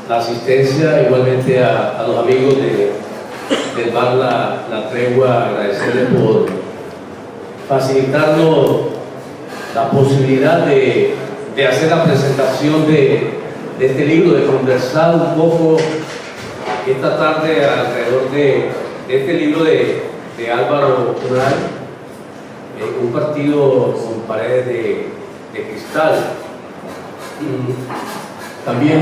la asistencia, igualmente a los amigos del bar La Tregua, agradecerles por facilitarnos la posibilidad de hacer la presentación de este libro, de conversar un poco esta tarde alrededor de este libro de Álvaro Coral, Un partido con paredes de cristal. También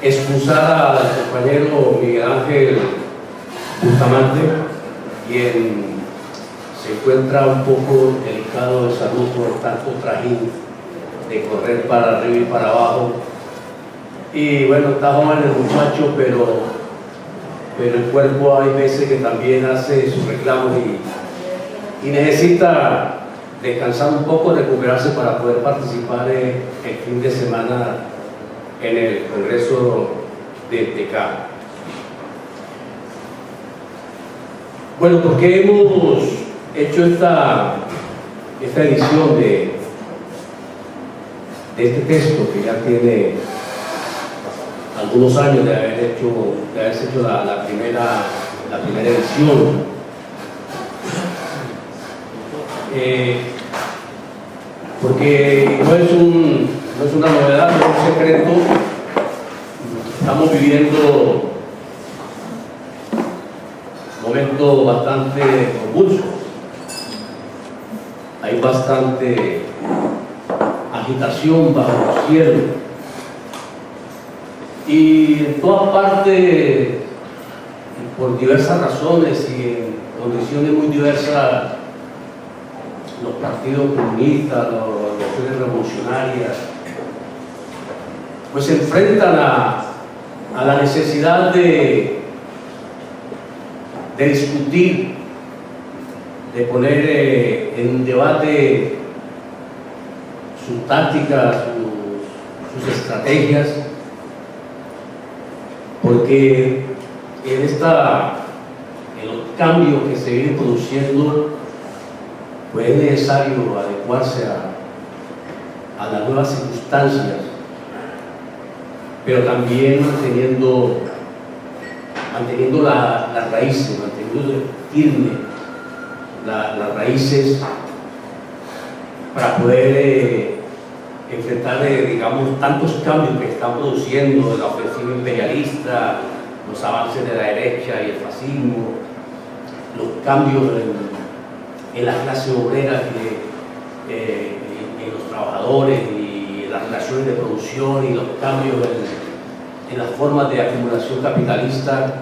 excusar al compañero Miguel Ángel Bustamante, quien se encuentra un poco delicado de salud por tanto trajín de correr para arriba y para abajo. Y bueno, está joven el muchacho, pero el cuerpo hay veces que también hace sus reclamos y necesita descansar un poco, recuperarse para poder participar el fin de semana en el Congreso del TK. Bueno, ¿por qué hemos hecho esta edición de este texto que ya tiene algunos años de haberse hecho la primera edición? Porque no es una novedad, no es un secreto. Estamos viviendo momentos bastante convulsos. Hay bastante agitación bajo el cielo. Y en todas partes, por diversas razones y en condiciones muy diversas, los partidos comunistas, las organizaciones revolucionarias, pues se enfrentan a la necesidad de discutir, de poner en debate sus tácticas, sus estrategias, porque en los cambios que se vienen produciendo, pues es necesario adecuarse a las nuevas circunstancias, pero también manteniendo las raíces, manteniendo firme las raíces para poder enfrentar, digamos, tantos cambios que están produciendo la ofensiva imperialista, los avances de la derecha y el fascismo, los cambios en la clase obrera, en los trabajadores y en las relaciones de producción y los cambios en las formas de acumulación capitalista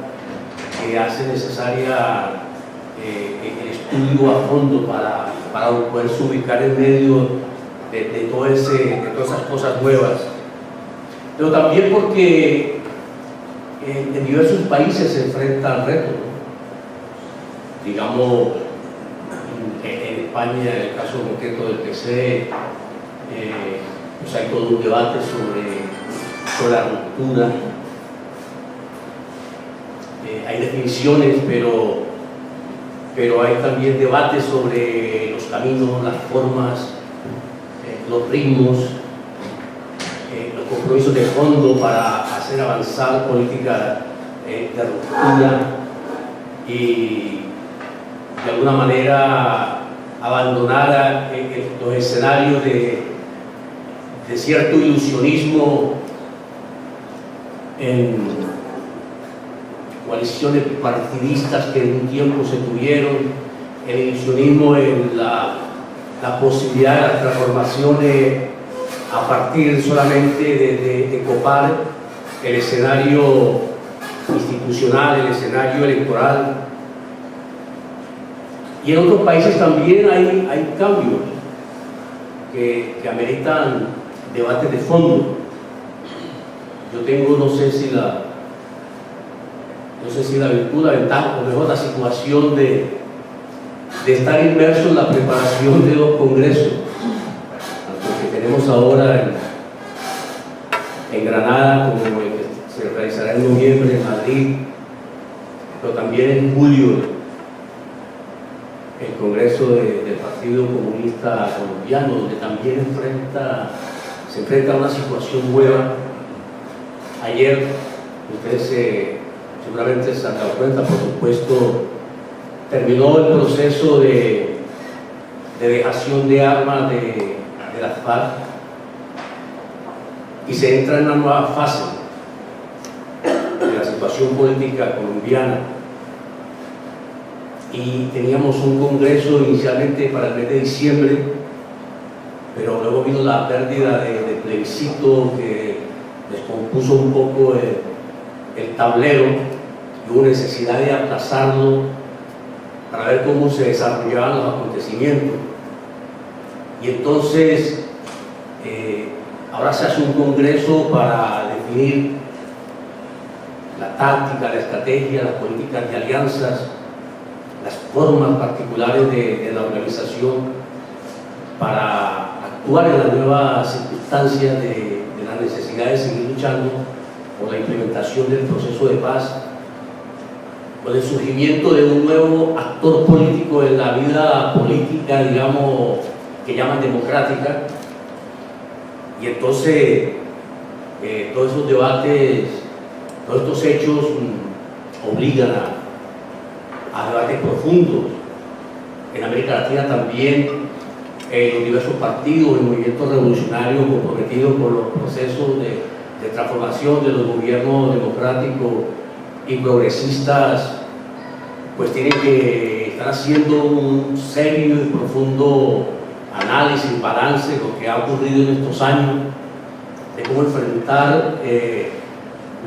que hace necesaria el estudio a fondo para poderse ubicar en medio de todas esas cosas nuevas. Pero también porque en diversos países se enfrentan retos, ¿no? Digamos, en España, en el caso concreto del PC, pues hay todo un debate sobre la ruptura. Hay definiciones, pero hay también debates sobre los caminos, las formas, los ritmos, los compromisos de fondo para hacer avanzar políticas de ruptura y de alguna manera abandonar los escenarios de cierto ilusionismo en coaliciones partidistas que en un tiempo se tuvieron, el ilusionismo en la posibilidad de las transformaciones a partir solamente de copar el escenario institucional, el escenario electoral. Y en otros países también hay cambios que ameritan debates de fondo. Yo tengo, no sé si la virtud, la ventaja, o mejor la situación de estar inmerso en la preparación de los congresos, tanto que tenemos ahora en Granada como el que se realizará en noviembre en Madrid, pero también en julio el Congreso del Partido Comunista Colombiano, donde también se enfrenta a una situación nueva Ayer, ustedes seguramente se han dado cuenta, por supuesto, terminó el proceso de dejación de armas de las FARC y se entra en una nueva fase de la situación política colombiana. Y teníamos un congreso inicialmente para el mes de diciembre, pero luego vino la pérdida de plebiscito que descompuso un poco el tablero y hubo necesidad de aplazarlo para ver cómo se desarrollaban los acontecimientos. Y entonces ahora se hace un congreso para definir la táctica, la estrategia, las políticas de alianzas, las formas particulares de la organización para actuar en las nuevas circunstancias de la necesidad de seguir luchando por la implementación del proceso de paz, por el surgimiento de un nuevo actor político en la vida política, digamos, que llaman democrática. Y entonces todos esos debates, todos estos hechos obligan a debates profundos. En América Latina también los diversos partidos y movimientos revolucionarios comprometidos con los procesos de transformación de los gobiernos democráticos y progresistas, pues tienen que estar haciendo un serio y profundo análisis, balance de lo que ha ocurrido en estos años, de cómo enfrentar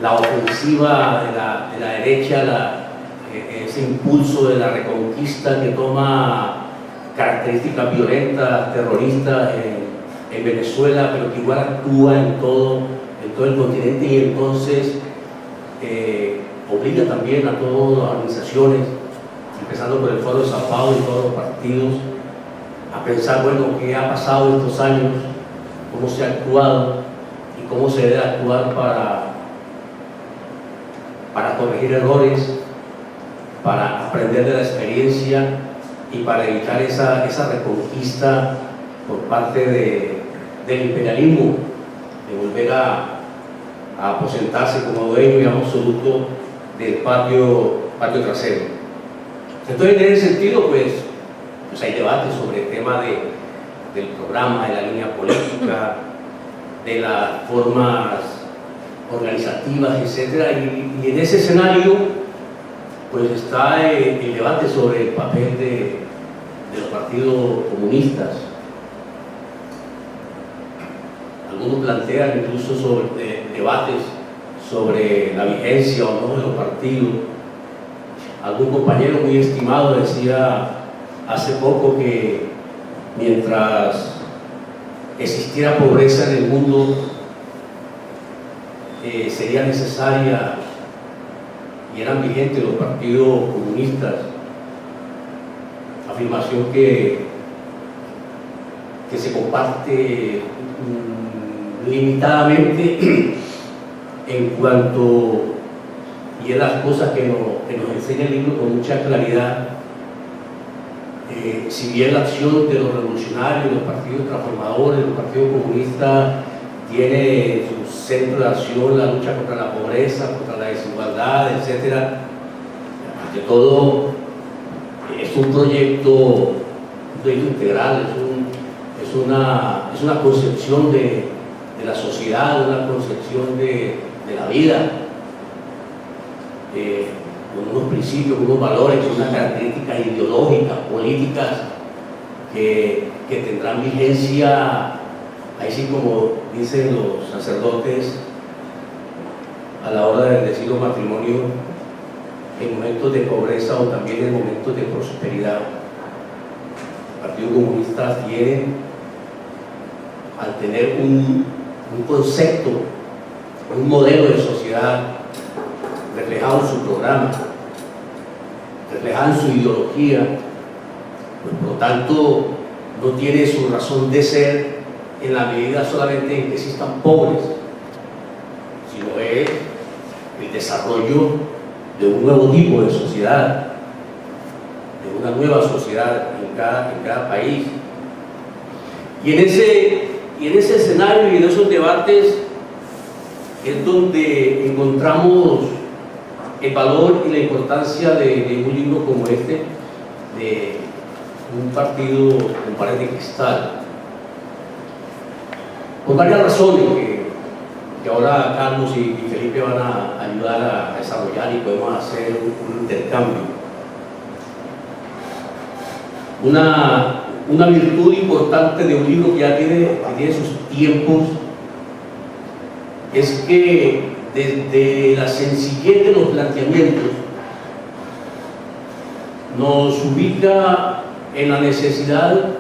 la ofensiva de la derecha, ese impulso de la reconquista que toma características violentas, terroristas en Venezuela, pero que igual actúa en todo el continente, y entonces obliga también a todas las organizaciones, empezando por el Foro de Sao Paulo y todos los partidos, a pensar, bueno, qué ha pasado estos años, cómo se ha actuado y cómo se debe actuar para corregir errores, para aprender de la experiencia y para evitar esa reconquista por parte del imperialismo, de volver a aposentarse como dueño y absoluto del patio trasero. Entonces, en ese sentido, pues hay debates sobre el tema del programa, de la línea política, de las formas organizativas, etc. Y en ese escenario, pues está el debate sobre el papel de los partidos comunistas. Algunos plantean incluso debates sobre la vigencia o no de los partidos. Algún compañero muy estimado decía hace poco que mientras existiera pobreza en el mundo, sería necesaria y eran vigentes los partidos comunistas. Afirmación que se comparte limitadamente en cuanto, y es las cosas que nos enseña el libro con mucha claridad. Si bien la acción de los revolucionarios, los partidos transformadores, los partidos comunistas tiene su centro de acción la lucha contra la pobreza, contra la desigualdad, etc., ante todo es un proyecto integral, es una concepción de la sociedad, una concepción de la vida, con unos principios, con unos valores, con unas características ideológicas, políticas que tendrán vigencia, ahí sí, como dicen los sacerdotes, a la hora de decir los matrimonios, en momentos de pobreza o también en momentos de prosperidad. El Partido Comunista tiene, al tener un concepto, un modelo de sociedad reflejado en su programa, reflejado en su ideología, pues por lo tanto no tiene su razón de ser en la medida solamente en que existan pobres, sino es el desarrollo de un nuevo tipo de sociedad, de una nueva sociedad en cada país. Y en ese escenario y en esos debates es donde encontramos el valor y la importancia de un libro como este, de un partido con pared de cristal, por varias razones que ahora Carlos y Felipe van a ayudar a desarrollar y podemos hacer un intercambio. Una virtud importante de un libro que ya tiene sus tiempos es que desde la sencillez de los planteamientos nos ubica en la necesidad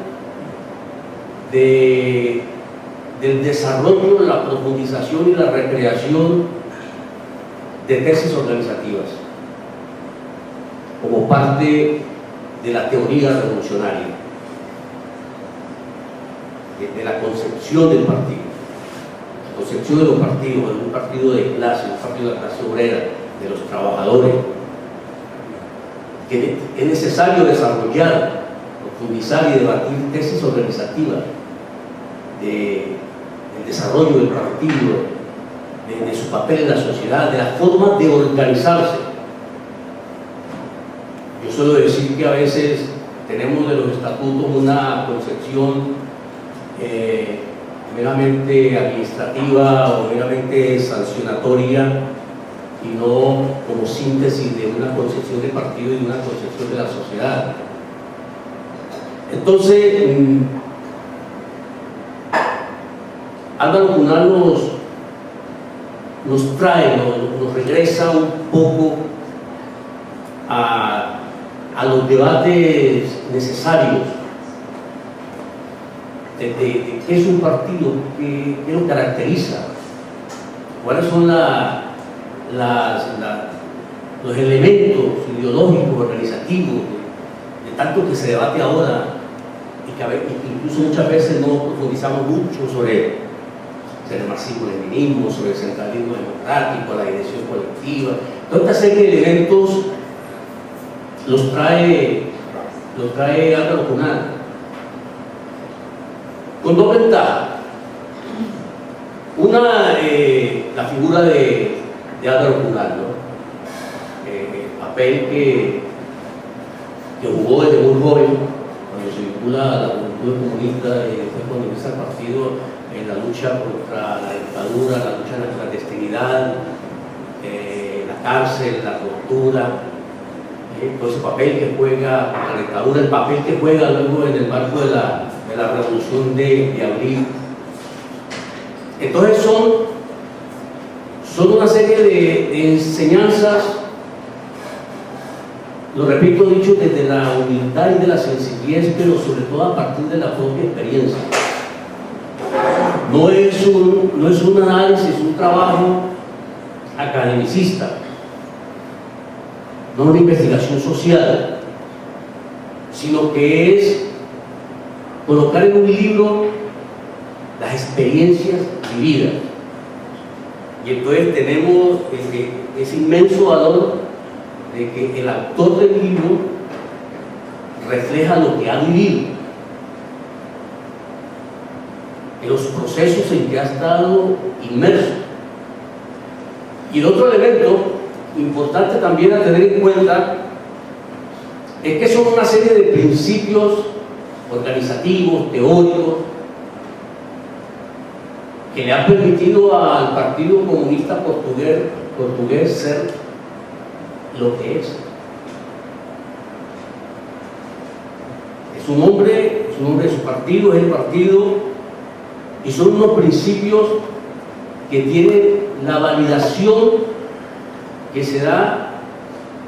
del desarrollo, la profundización y la recreación de tesis organizativas como parte de la teoría revolucionaria, de la concepción del partido, la concepción de los partidos, de un partido de clase, un partido de la clase obrera, de los trabajadores, que es necesario desarrollar, profundizar y debatir tesis organizativas del desarrollo del partido, de su papel en la sociedad, de la forma de organizarse. Yo suelo decir que a veces tenemos de los estatutos una concepción meramente administrativa o meramente sancionatoria y no como síntesis de una concepción de partido y de una concepción de la sociedad. Entonces, Álvaro Cunal nos trae, nos regresa un poco a los debates necesarios de qué es un partido, qué lo caracteriza, cuáles son los elementos ideológicos, organizativos, de tanto que se debate ahora y que incluso muchas veces no profundizamos mucho sobre el marxismo-leninismo, sobre el centralismo democrático, la dirección colectiva. Toda esta serie de elementos los trae Álvaro Cunal con dos ventajas. Una, la figura de Álvaro Cunal, ¿no? El papel que jugó desde muy joven, cuando se vincula a la juventud comunista y después cuando empieza el partido en la lucha contra la dictadura, la lucha contra la clandestinidad, la cárcel, la tortura, todo ese papel que juega la dictadura, el papel que juega luego en el marco de la revolución de abril. Entonces son una serie de enseñanzas, lo repito, dicho desde la humildad y de la sencillez, pero sobre todo a partir de la propia experiencia. No es un análisis, un trabajo academicista, no una investigación social, sino que es colocar en un libro las experiencias vividas. Y entonces tenemos ese inmenso valor de que el autor del libro refleja lo que ha vivido, en los procesos en que ha estado inmerso. Y el otro elemento importante también a tener en cuenta es que son una serie de principios organizativos, teóricos, que le han permitido al Partido Comunista Portugués ser lo que es. Es un hombre de su partido, es el partido, y son unos principios que tienen la validación que se da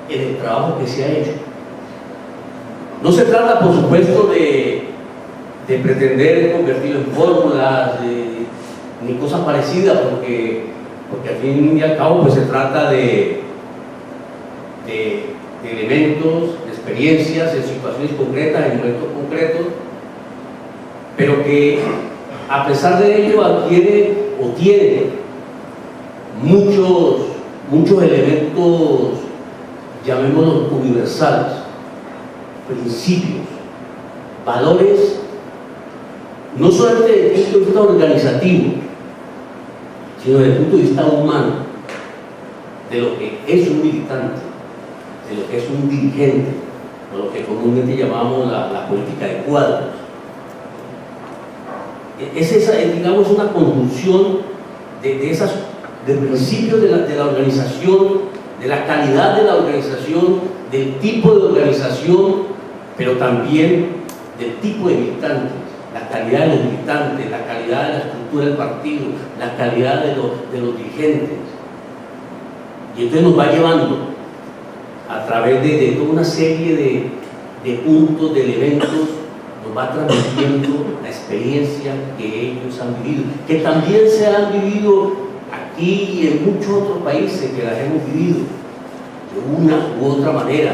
en el trabajo que se ha hecho. No se trata, por supuesto, de pretender convertirlo en fórmulas ni cosas parecidas, porque al fin y al cabo pues se trata de elementos, de experiencias, en situaciones concretas, en momentos concretos, pero que a pesar de ello adquiere o tiene muchos elementos, llamémoslos universales, principios, valores, no solamente desde el punto de vista organizativo, sino desde el punto de vista humano, de lo que es un militante, de lo que es un dirigente, o lo que comúnmente llamamos la política de cuadros. Es esa, digamos, una conjunción de principios de la organización, de la calidad de la organización, del tipo de organización, pero también del tipo de militantes, la calidad de los militantes, la calidad de la estructura del partido, la calidad de los dirigentes. Y entonces nos va llevando a través de toda una serie de puntos, de elementos, nos va transmitiendo la experiencia que ellos han vivido, que también se han vivido aquí y en muchos otros países que las hemos vivido de una u otra manera,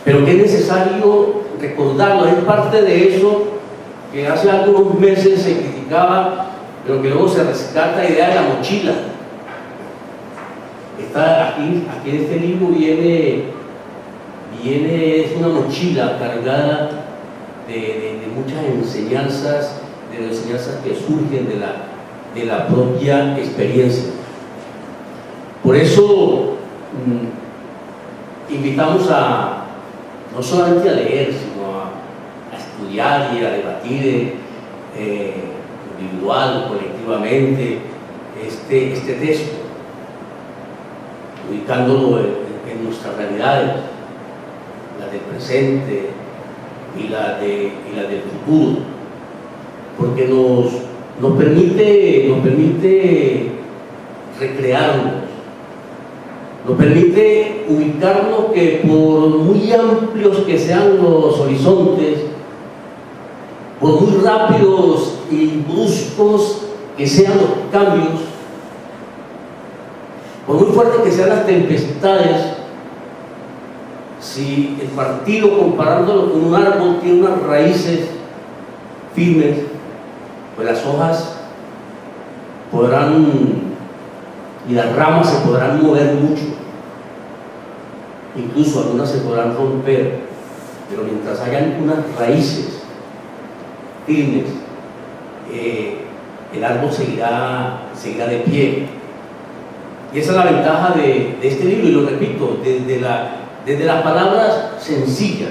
pero que es necesario recordarlo. Es parte de eso que hace algunos meses se criticaba, pero que luego se rescata la idea de la mochila. Está aquí en este libro viene es una mochila cargada de muchas enseñanzas, de las enseñanzas que surgen de la propia experiencia. Por eso invitamos no solamente a leer, sino a estudiar y a debatir individual, colectivamente, este texto, ubicándolo en nuestras realidades, las del presente y las del futuro, porque nos permite recrearnos, nos permite ubicarnos, que por muy amplios que sean los horizontes, por muy rápidos y bruscos que sean los cambios, por muy fuertes que sean las tempestades, si el partido, comparándolo con un árbol, tiene unas raíces firmes, pues las hojas y las ramas se podrán mover mucho, incluso algunas se podrán romper, pero mientras hayan unas raíces firmes, el árbol seguirá de pie. Y esa es la ventaja de este libro, y lo repito, desde las palabras sencillas,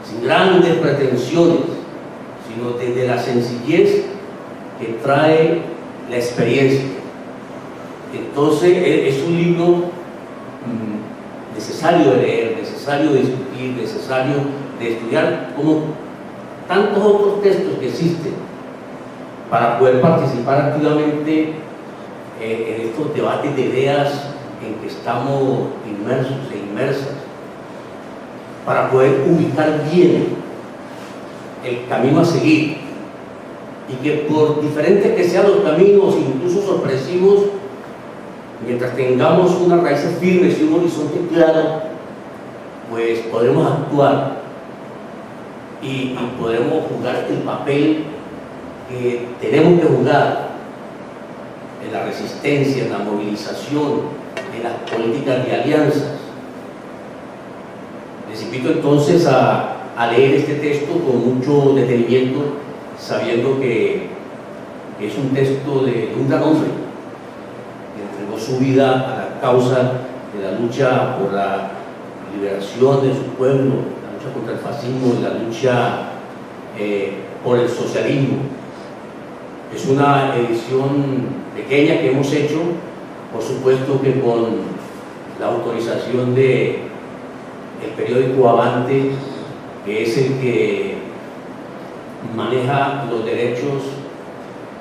sin grandes pretensiones, sino desde la sencillez que trae la experiencia. Entonces es un libro necesario de leer, necesario de discutir, necesario de estudiar, como tantos otros textos que existen, para poder participar activamente en estos debates de ideas en que estamos inmersos e inmersas, para poder ubicar bien el camino a seguir, y que por diferentes que sean los caminos, incluso sorpresivos, mientras tengamos unas raíces firmes y un horizonte claro, pues podremos actuar y podremos jugar el papel que tenemos que jugar en la resistencia, en la movilización, en las políticas de alianzas. Les invito entonces a leer este texto con mucho detenimiento, sabiendo que es un texto de un gran hombre que entregó su vida a la causa de la lucha por la liberación de su pueblo, la lucha contra el fascismo y la lucha por el socialismo. Es una edición pequeña que hemos hecho, por supuesto que con la autorización del periódico Avante, que es el que maneja los derechos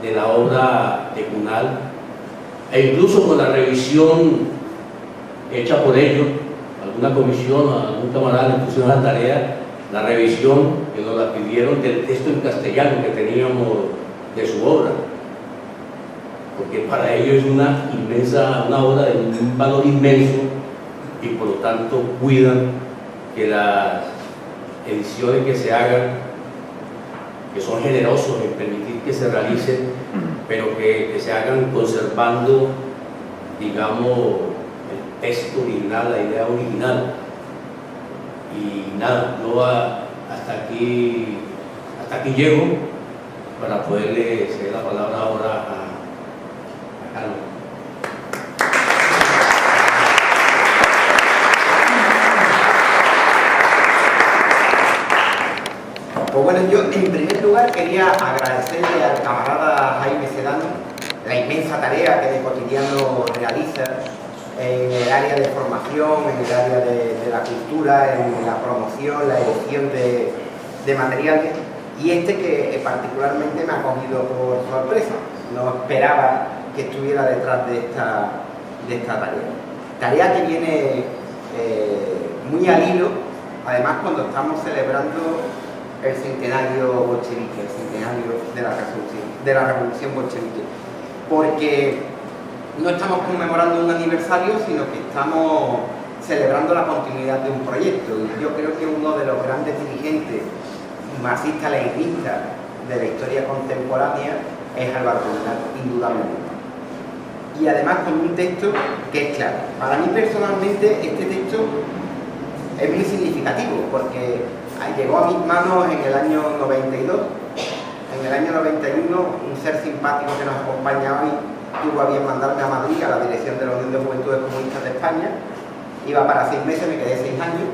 de la obra de Cunal, e incluso con la revisión hecha por ellos, alguna comisión, algún camarada le pusieron la tarea, la revisión que nos la pidieron del texto en castellano que teníamos de su obra, porque para ellos es una obra de un valor inmenso, y por lo tanto cuidan que las ediciones que se hagan, que son generosos en permitir que se realicen, pero que se hagan conservando, digamos, el texto original, la idea original. Y nada, yo hasta aquí llego, para poderle ceder la palabra ahora Carlos. Pues bueno, yo en primer lugar quería agradecerle al camarada Jaime Sedano la inmensa tarea que de cotidiano realiza en el área de formación, en el área de la cultura, en la promoción, la edición de materiales, y que particularmente me ha cogido por sorpresa. No esperaba que estuviera detrás de esta tarea. Tarea que viene muy al hilo, además cuando estamos celebrando el centenario bolchevique, el centenario de la revolución bolchevique, porque no estamos conmemorando un aniversario, sino que estamos celebrando la continuidad de un proyecto. Y yo creo que uno de los grandes dirigentes marxistas-leninistas de la historia contemporánea es Álvaro Puñal, indudablemente. Y además con un texto que es claro. Para mí personalmente este texto es muy significativo, porque llegó a mis manos en el año 92. En el año 91 un ser simpático que nos acompañaba y tuvo a bien mandarme a Madrid, a la dirección de la Unión de Juventudes Comunistas de España. Iba para 6 meses, me quedé 6 años,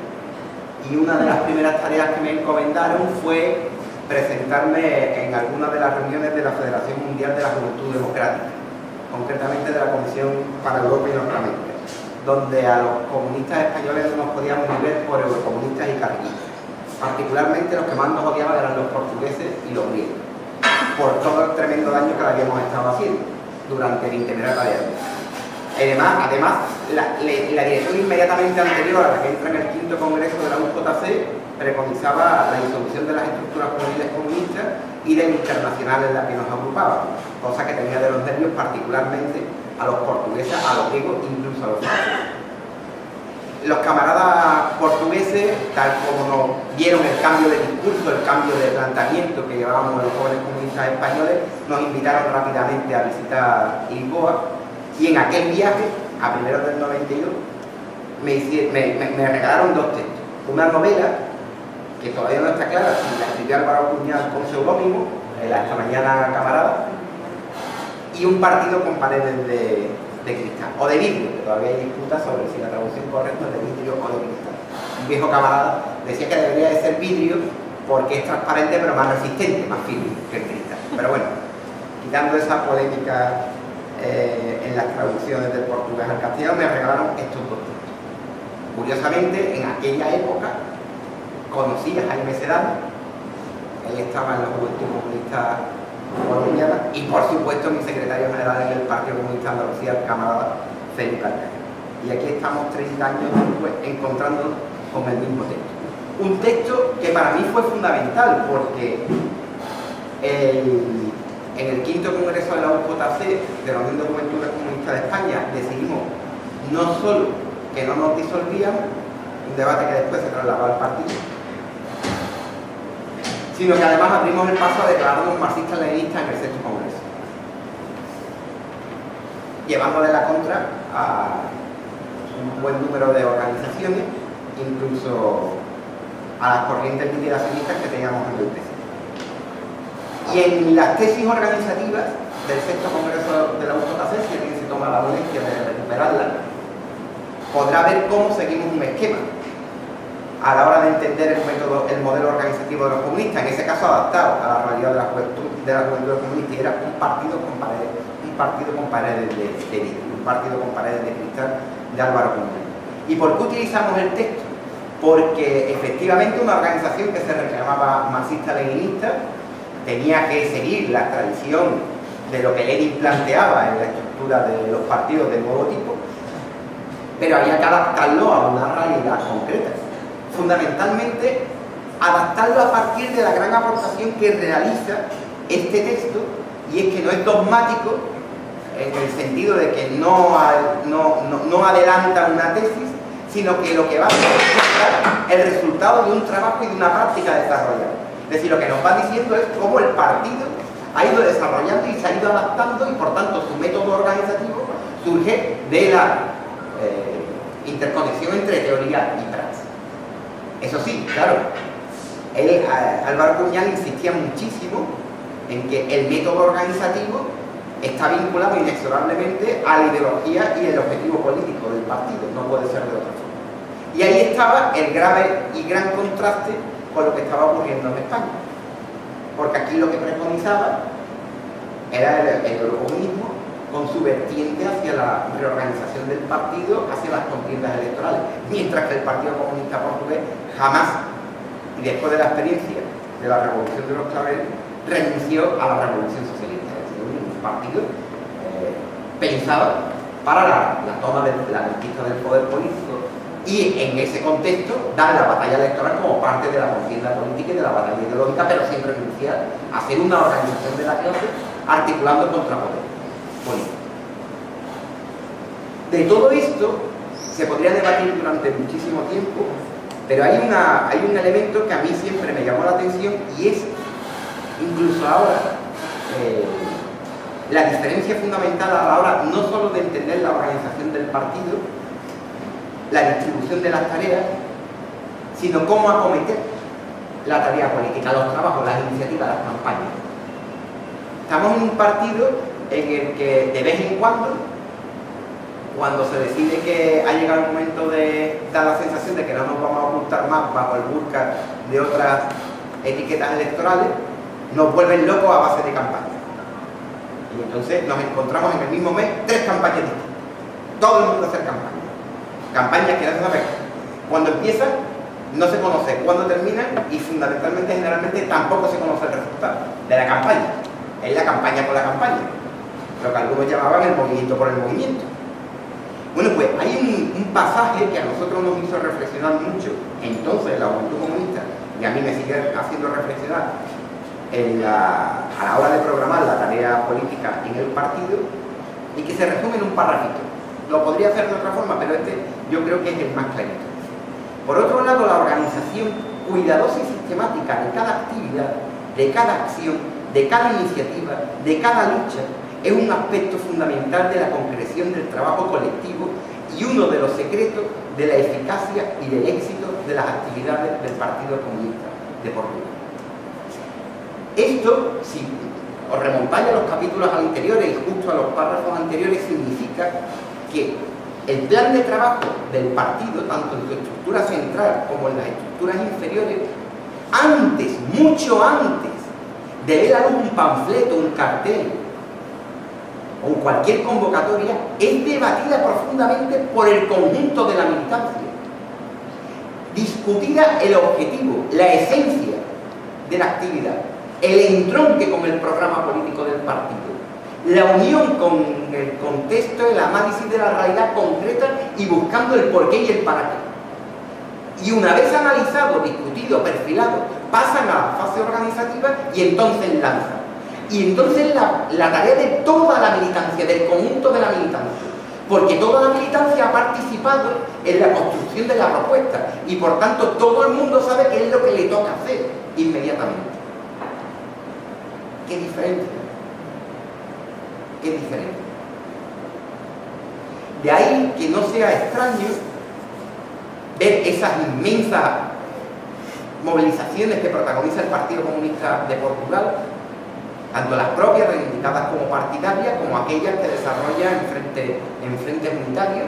y una de las primeras tareas que me encomendaron fue presentarme en alguna de las reuniones de la Federación Mundial de la Juventud Democrática, concretamente de la Comisión para Europa y Norteamérica, donde a los comunistas españoles no nos podíamos ni ver por eurocomunistas y carlistas. Particularmente los que más nos odiaban eran los portugueses y los griegos, por todo el tremendo daño que le habíamos estado haciendo durante el itinerario de Además, la dirección inmediatamente anterior a la que entra en el 5º Congreso de la UJC preconizaba la disolución de las estructuras juveniles comunistas y del internacional en la que nos agrupaba, cosa que tenía de los nervios particularmente a los portugueses, a los griegos, incluso a los franceses. Los camaradas portugueses, tal como nos vieron el cambio de discurso, el cambio de planteamiento que llevábamos los jóvenes comunistas españoles, nos invitaron rápidamente a visitar Lisboa, y en aquel viaje, a primeros del 92, me regalaron 2 textos. Una novela, que todavía no está clara si la escribió Álvaro Puñal con seudónimo, Esta mañana camarada, y un partido con paredes de cristal, o de vidrio, que todavía hay disputas sobre si la traducción correcta es de vidrio o de cristal. Un viejo camarada decía que debería de ser vidrio porque es transparente pero más resistente, más firme que el cristal. Pero bueno, quitando esa polémica en las traducciones del portugués al castellano, me regalaron estos 2 textos. Curiosamente, en aquella época conocí a Jaime Sedano, él estaba en la Juventud Comunista Colombiana, y por supuesto mi secretario general en el Partido Comunista de Andalucía, el camarada Felipe Alcaide. Y aquí estamos 30 años después encontrándonos con el mismo texto. Un texto que para mí fue fundamental porque en el 5º Congreso de la UJC, de la Unión de Juventudes Comunistas de España, decidimos no solo que no nos disolvíamos, un debate que después se trasladó al partido, sino que además abrimos el paso a declararnos marxistas-leninistas en el 6º Congreso, llevándole la contra a un buen número de organizaciones, incluso a las corrientes liberacionistas que teníamos en el PC. Y en las tesis organizativas del 6º Congreso de la UJC, si alguien se toma la molestia de recuperarla, podrá ver cómo seguimos un esquema a la hora de entender el modelo organizativo de los comunistas, en ese caso adaptado a la realidad de la juventud comunista, y era un partido con paredes de vidrio, un partido con paredes de cristal de Álvaro Puñal. ¿Y por qué utilizamos el texto? Porque efectivamente una organización que se reclamaba marxista-leninista tenía que seguir la tradición de lo que Lenin planteaba en la estructura de los partidos del nuevo tipo, pero había que adaptarlo a una realidad concreta. Fundamentalmente, adaptarlo a partir de la gran aportación que realiza este texto, y es que no es dogmático en el sentido de que no adelanta una tesis, sino que lo que va a hacer es el resultado de un trabajo y de una práctica desarrollada. Es decir, lo que nos va diciendo es cómo el partido ha ido desarrollando y se ha ido adaptando, y por tanto su método organizativo surge de la interconexión entre teoría y praxis. Eso sí, claro, Álvaro Puñal insistía muchísimo en que el método organizativo está vinculado inexorablemente a la ideología y el objetivo político del partido, no puede ser de otra forma. Y ahí estaba el grave y gran contraste con lo que estaba ocurriendo en España, porque aquí lo que preconizaba era el eurocomunismo con su vertiente hacia la reorganización del partido, hacia las contiendas electorales, mientras que el Partido Comunista Portugués jamás, y después de la experiencia de la Revolución de los Claveles, renunció a la Revolución Socialista. Es decir, un partido pensado para la toma de la conquista del poder político, y en ese contexto dar la batalla electoral como parte de la contienda política y de la batalla ideológica, pero sin renunciar a hacer una organización de la clase articulando contrapoder político. De todo esto se podría debatir durante muchísimo tiempo, pero hay un elemento que a mí siempre me llamó la atención, y es, incluso ahora, la diferencia fundamental a la hora no solo de entender la organización del partido, la distribución de las tareas, sino cómo acometer la tarea política, los trabajos, las iniciativas, las campañas. Estamos en un partido en el que de vez en cuando se decide que ha llegado el momento de dar la sensación de que no nos vamos a ocultar más bajo el burka de otras etiquetas electorales, nos vuelven locos a base de campañas. Y entonces nos encontramos en el mismo mes 3 campañas distintas. Todo el mundo hace campañas. Campañas que no se sabe cuándo empiezan, no se conoce cuándo terminan, y fundamentalmente, generalmente, tampoco se conoce el resultado de la campaña. Es la campaña por la campaña, lo que algunos llamaban el movimiento por el movimiento. Bueno, pues hay un pasaje que a nosotros nos hizo reflexionar mucho entonces la Juventud Comunista, y a mí me sigue haciendo reflexionar a la hora de programar la tarea política en el partido, y que se resume en un parrafito. Lo podría hacer de otra forma, pero yo creo que es el más clarito. Por otro lado, la organización cuidadosa y sistemática de cada actividad, de cada acción, de cada iniciativa, de cada lucha, es un aspecto fundamental de la concreción del trabajo colectivo y uno de los secretos de la eficacia y del éxito de las actividades del Partido Comunista de Portugal. Esto, si os remontáis a los capítulos anteriores y justo a los párrafos anteriores, significa que el plan de trabajo del partido, tanto en su estructura central como en las estructuras inferiores, antes, mucho antes de ver a luz un panfleto, un cartel o cualquier convocatoria, es debatida profundamente por el conjunto de la militancia. Discutida el objetivo, la esencia de la actividad, el entronque con el programa político del partido, la unión con el contexto, el análisis de la realidad concreta y buscando el porqué y el para qué. Y una vez analizado, discutido, perfilado, pasan a la fase organizativa y entonces lanzan. Y entonces la tarea de toda la militancia, del conjunto de la militancia, porque toda la militancia ha participado en la construcción de la propuesta y por tanto todo el mundo sabe qué es lo que le toca hacer inmediatamente. ¿Qué diferencia? ¿Qué diferencia? De ahí que no sea extraño ver esas inmensas movilizaciones que protagoniza el Partido Comunista de Portugal, tanto las propias reivindicadas como partidarias, como aquellas que desarrolla en frentes unitarios,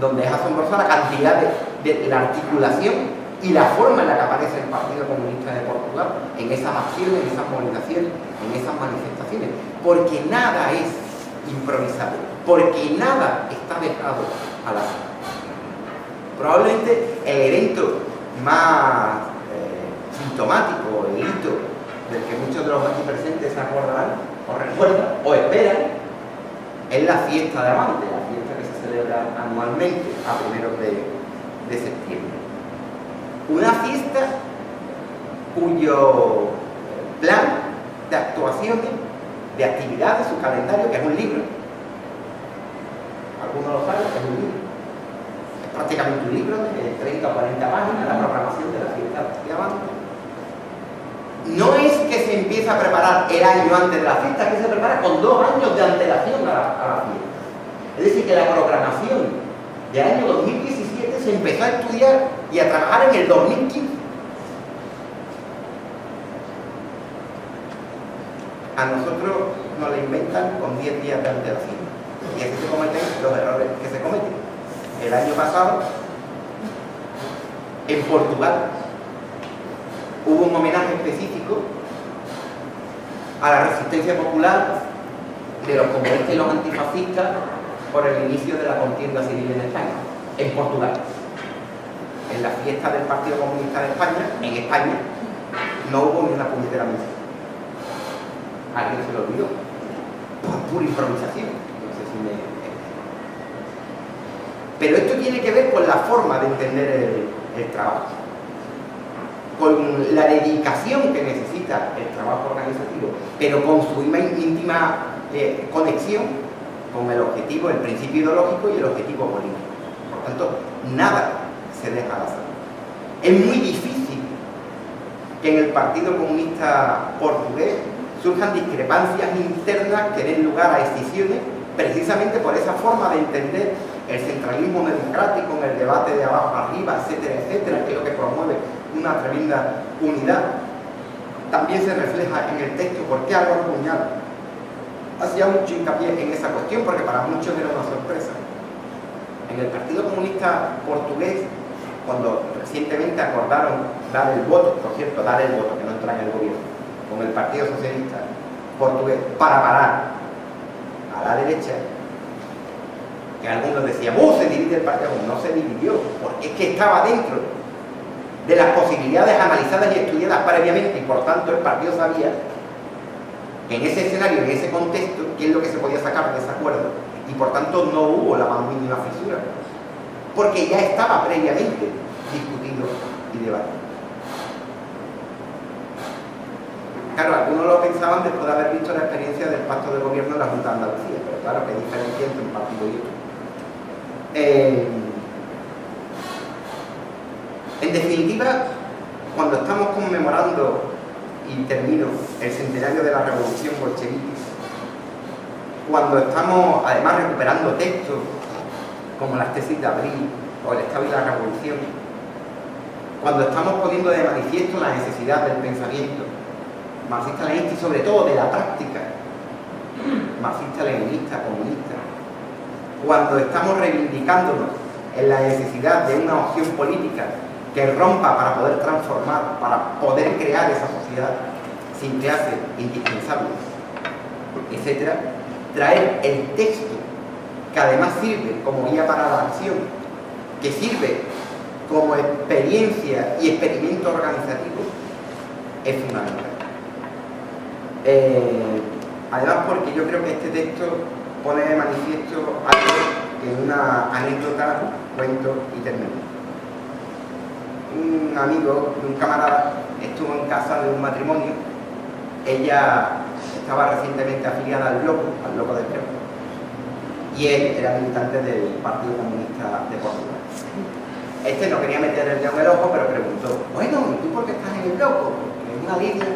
donde es asombrosa la cantidad de la articulación y la forma en la que aparece el Partido Comunista de Portugal en esas acciones, en esas movilizaciones, en esas manifestaciones, porque nada es improvisado, porque nada está dejado al azar. Probablemente el evento más sintomático, el hito del que muchos de los aquí presentes se acordarán, o recuerdan, o esperan, es la fiesta de Amante, la fiesta que se celebra anualmente a primeros de septiembre. Una fiesta cuyo plan de actuaciones, de actividades, su calendario, que es un libro, algunos lo saben, es un libro, es prácticamente un libro de 30 o 40 páginas, la programación de la fiesta de Amante. No es que se empiece a preparar el año antes de la fiesta, es que se prepara con 2 años de antelación a la fiesta. Es decir, que la programación del año 2017 se empezó a estudiar y a trabajar en el 2015. A nosotros no la inventan con 10 días de antelación. Y así se cometen los errores que se cometen. El año pasado, en Portugal, hubo un homenaje específico a la resistencia popular de los comunistas y los antifascistas por el inicio de la contienda civil en España, en Portugal. En la fiesta del Partido Comunista de España, en España, no hubo ni una puñetera misa. Alguien se lo olvidó, por pura improvisación. No sé si me... Pero esto tiene que ver con la forma de entender el trabajo, con la dedicación que necesita el trabajo organizativo, pero con su íntima conexión con el objetivo, el principio ideológico y el objetivo político. Por tanto, nada se deja al azar. Es muy difícil que en el Partido Comunista Portugués surjan discrepancias internas que den lugar a escisiones, precisamente por esa forma de entender el centralismo democrático en el debate de abajo arriba, etcétera, etcétera, que es lo que promueve una tremenda unidad. También se refleja en el texto. ¿Por qué Álvaro Puñal hacía mucho hincapié en esa cuestión? Porque para muchos era una sorpresa. En el Partido Comunista Portugués, cuando recientemente acordaron dar el voto, por cierto, dar el voto, que no entra en el gobierno, con el Partido Socialista Portugués, para parar a la derecha, que algunos decían, se divide el partido. No se dividió, porque es que estaba dentro de las posibilidades analizadas y estudiadas previamente, y por tanto el partido sabía que en ese escenario, en ese contexto, qué es lo que se podía sacar de ese acuerdo, y por tanto no hubo la más mínima fisura, porque ya estaba previamente discutido y debatido. Claro, algunos lo pensaban después de haber visto la experiencia del pacto de gobierno de la Junta de Andalucía, pero claro, que diferencia entre un partido y otro. En definitiva, cuando estamos conmemorando, y termino, el centenario de la Revolución Bolchevique, cuando estamos además recuperando textos como las tesis de Abril o el Estado y la Revolución, cuando estamos poniendo de manifiesto la necesidad del pensamiento marxista-leninista y sobre todo de la práctica marxista-leninista, comunista, cuando estamos reivindicándonos en la necesidad de una opción política que rompa para poder transformar, para poder crear esa sociedad sin que hace indispensable, etc., traer el texto que además sirve como guía para la acción, que sirve como experiencia y experimento organizativo, es fundamental. Además, porque yo creo que este texto pone de manifiesto algo que en una anécdota cuento y termino. Un amigo, un camarada, estuvo en casa de un matrimonio. Ella estaba recientemente afiliada al bloco del Primo, y él era militante del Partido Comunista de Portugal. Este no quería meter el dedo en el ojo, pero preguntó, bueno, ¿y tú por qué estás en el bloco? En una línea.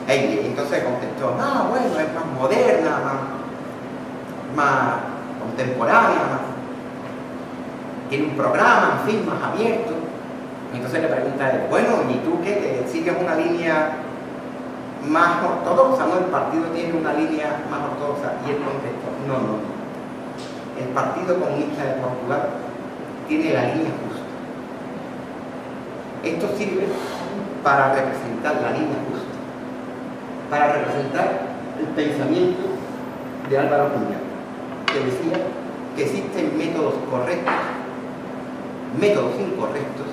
Y entonces contestó, bueno, es más moderna, más contemporánea, tiene un programa, en fin, más abierto. Entonces le pregunta a él, bueno, ¿y tú qué? ¿Que sigues una línea más ortodoxa? ¿No? El partido tiene una línea más ortodoxa. Y él contestó, no. El Partido Comunista de Portugal tiene la línea justa. Esto sirve para representar la línea justa, para representar el pensamiento de Álvaro Puñal, que decía que existen métodos correctos, métodos incorrectos,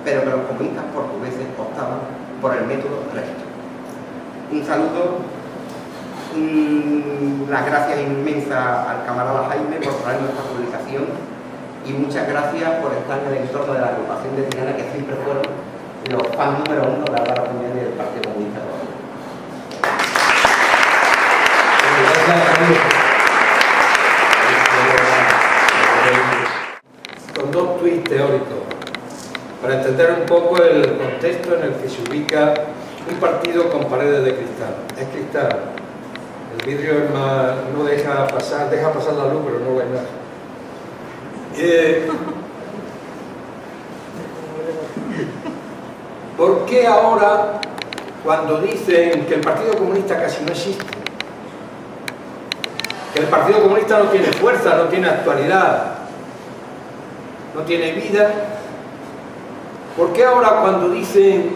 pero que los comunistas portugueses optaban por el método recto. Un saludo, unas gracias inmensas al camarada Jaime por traernos esta publicación, y muchas gracias por estar en el entorno de la agrupación de Triana, que siempre fueron los fans número 1 de Álvaro Puñal y del Partido Comunista Portugués. Con dos tweets teóricos, para entender un poco el contexto en el que se ubica un partido con paredes de cristal. Es cristal, el vidrio no deja pasar la luz, pero no ve nada. ¿Por qué ahora, cuando dicen que el Partido Comunista casi no existe, que el Partido Comunista no tiene fuerza, no tiene actualidad, no tiene vida. ¿Por qué ahora cuando dicen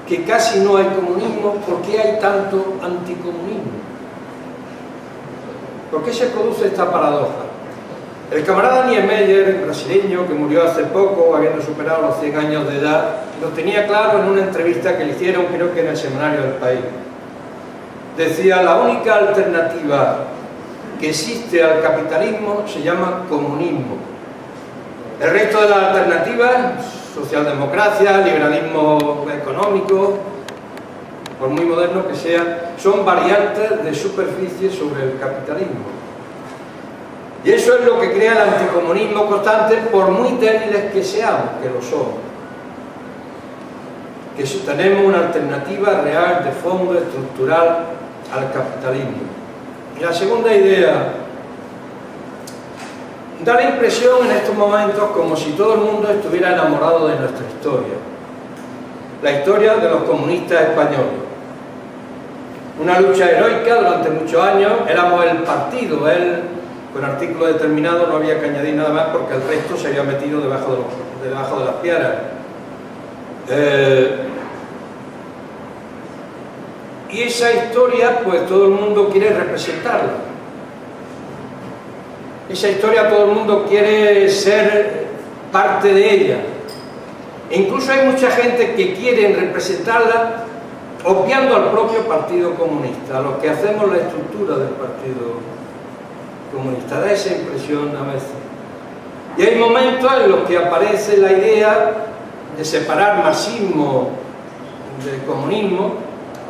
que casi no hay comunismo, por qué hay tanto anticomunismo? ¿Por qué se produce esta paradoja? El camarada Niemeyer, el brasileño que murió hace poco, habiendo superado los 100 años de edad, lo tenía claro en una entrevista que le hicieron, creo que en el semanario del País. Decía, la única alternativa que existe al capitalismo se llama comunismo. El resto de las alternativas, socialdemocracia, liberalismo económico, por muy moderno que sea, son variantes de superficie sobre el capitalismo. Y eso es lo que crea el anticomunismo constante, por muy débiles que seamos, que lo somos. Que tenemos una alternativa real, de fondo, estructural al capitalismo. Y la segunda idea, da la impresión en estos momentos como si todo el mundo estuviera enamorado de nuestra historia. La historia de los comunistas españoles. Una lucha heroica durante muchos años, éramos el partido, con artículo determinado no había que añadir nada más porque el resto se había metido debajo de las piedras. Y esa historia, pues todo el mundo quiere representarla. Esa historia todo el mundo quiere ser parte de ella. E incluso hay mucha gente que quiere representarla obviando al propio Partido Comunista, a lo que hacemos la estructura del Partido Comunista. Da esa impresión a veces. Y hay momentos en los que aparece la idea de separar marxismo del comunismo,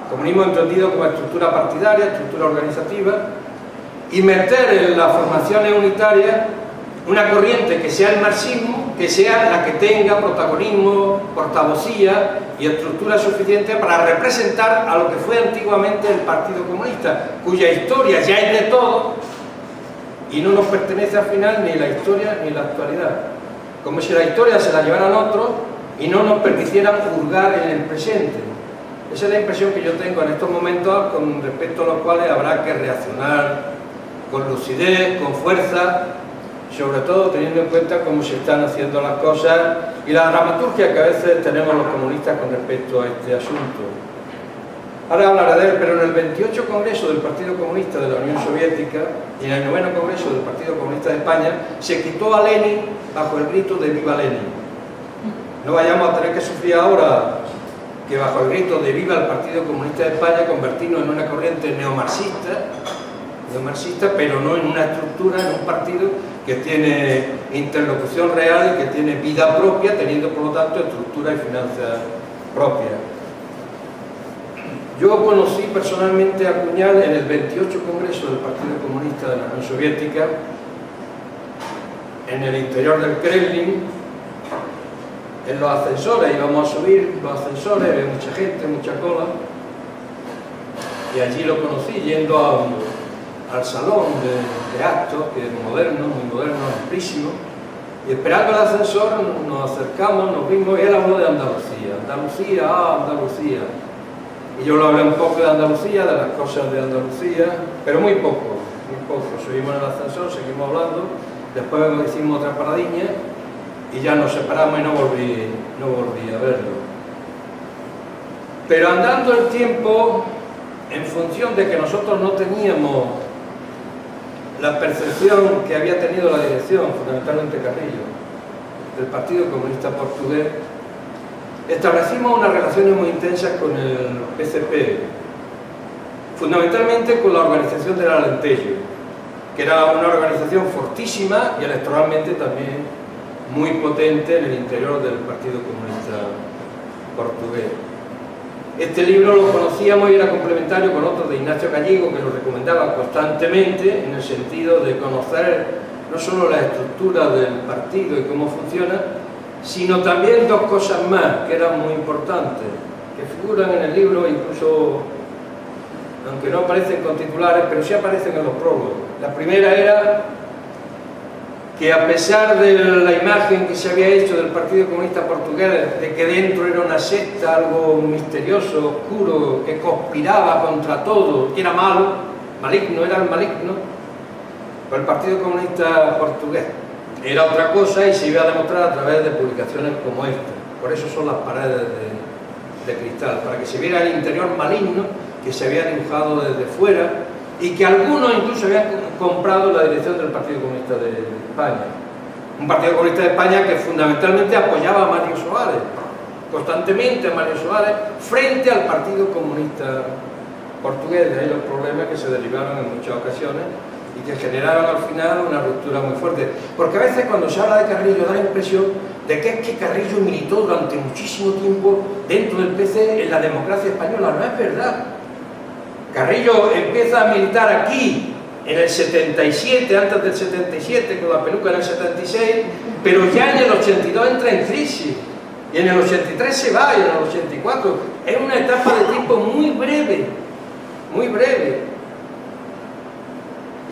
comunismo entendido como estructura partidaria, estructura organizativa, y meter en las formaciones unitarias una corriente que sea el marxismo, que sea la que tenga protagonismo, portavocía y estructura suficiente para representar a lo que fue antiguamente el Partido Comunista, cuya historia ya es de todo y no nos pertenece al final ni la historia ni la actualidad. Como si la historia se la llevaran otros y no nos permitieran juzgar en el presente. Esa es la impresión que yo tengo en estos momentos, con respecto a los cuales habrá que reaccionar con lucidez, con fuerza, sobre todo teniendo en cuenta cómo se están haciendo las cosas y la dramaturgia que a veces tenemos los comunistas con respecto a este asunto. Ahora hablaré de él, pero en el 28 Congreso del Partido Comunista de la Unión Soviética y en el 9º Congreso del Partido Comunista de España se quitó a Lenin bajo el grito de ¡Viva Lenin! No vayamos a tener que sufrir ahora que bajo el grito de ¡Viva el Partido Comunista de España! Convertirnos en una corriente neomarxista, pero no en una estructura, en un partido que tiene interlocución real y que tiene vida propia, teniendo por lo tanto estructura y finanzas propias. Yo conocí personalmente a Cuñal en el 28 Congreso del Partido Comunista de la Unión Soviética, en el interior del Kremlin, en los ascensores, íbamos a subir los ascensores, había mucha gente, mucha cola, y allí lo conocí yendo al salón de actos, que es moderno, muy moderno, amplísimo, y esperando el ascensor nos acercamos, nos vimos, y él habló de Andalucía, Andalucía. Y yo le hablé un poco de Andalucía, de las cosas de Andalucía, pero muy poco. Subimos en el ascensor, seguimos hablando, después hicimos otra paradilla y ya nos separamos y no volví a verlo. Pero andando el tiempo, en función de que nosotros no teníamos la percepción que había tenido la dirección, fundamentalmente Carrillo, del Partido Comunista Portugués, establecimos unas relaciones muy intensas con el PCP, fundamentalmente con la organización del Alentejo, que era una organización fortísima y electoralmente también muy potente en el interior del Partido Comunista Portugués. Este libro lo conocíamos y era complementario con otro de Ignacio Gallego, que lo recomendaba constantemente, en el sentido de conocer no solo la estructura del partido y cómo funciona, sino también dos cosas más que eran muy importantes, que figuran en el libro, incluso, aunque no aparecen con titulares, pero sí aparecen en los prólogos. La primera era que, a pesar de la imagen que se había hecho del Partido Comunista Portugués, de que dentro era una secta, algo misterioso, oscuro, que conspiraba contra todo, que era malo, maligno, era el maligno, Por el Partido Comunista Portugués. Era otra cosa y se iba a demostrar a través de publicaciones como esta. Por eso son las paredes de cristal, para que se viera el interior maligno que se había dibujado desde fuera y que algunos incluso habían comprado la dirección del Partido Comunista de España. Un Partido Comunista de España que fundamentalmente apoyaba a Mario Soares, constantemente a Mario Soares, frente al Partido Comunista Portugués. De ahí los problemas que se derivaron en muchas ocasiones y que generaron al final una ruptura muy fuerte. Porque a veces cuando se habla de Carrillo da la impresión de que es que Carrillo militó durante muchísimo tiempo dentro del PC en la democracia española. No es verdad. Carrillo empieza a militar aquí en el 77, antes del 77, con la peluca en el 76, pero ya en el 82 entra en crisis, y en el 83 se va, y en el 84. Es una etapa de tiempo muy breve, muy breve.